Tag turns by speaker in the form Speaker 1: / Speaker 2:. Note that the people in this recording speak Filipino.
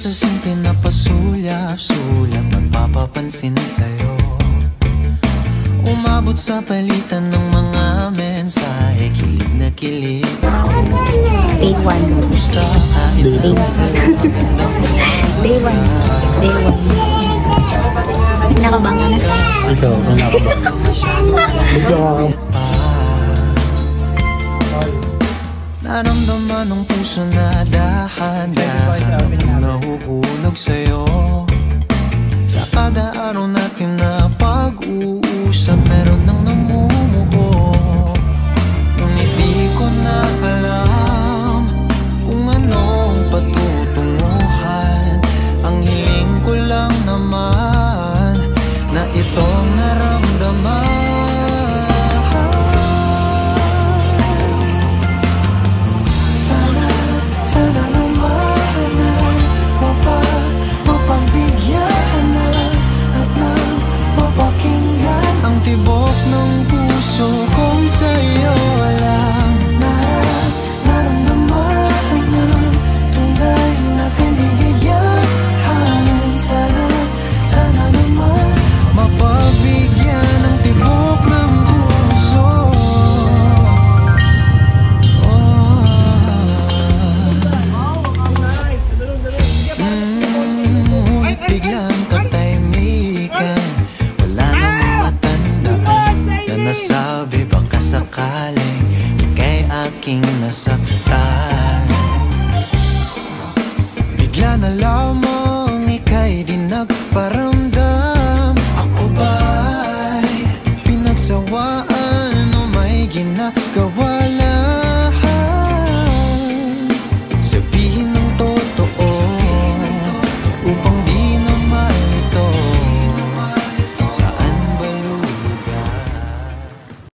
Speaker 1: Sa simple na pasulyap-sulyap, nagpapapansin sa'yo. Umabot sa palitan ng mga mensahe, kilig na kilig ako.
Speaker 2: Day 1.
Speaker 1: Kumusta kahit
Speaker 2: Day 1. Day 1. Day 1. Nakabangan na.
Speaker 3: Ikaw, nakabangan.
Speaker 1: Naramdaman ng puso na dahan-dahan nahuhulog sa'yo. Sa kada araw natin na pag-uusap, meron nang namumuo. Ngunit di ko na alam kung anong patutunguhan. Ang hiling ko lang naman na itong naramdaman. Sana naman na mapagbigyan na at na mapakinggan ang tibok ng puso kong sa'yo alam. Naramdaman ng tunay na kaligayahan. Sana naman mapagbigyan ang tibok ng puso. Biglang katahimikan, wala namang matandaan na nasabi baka sakaling ika'y aking nasaktan. Bigla na lamang ika'y di nagparamdam. Ako ba'y pinagsawaan o may ginagawa lang? Sabihin ng totoo upang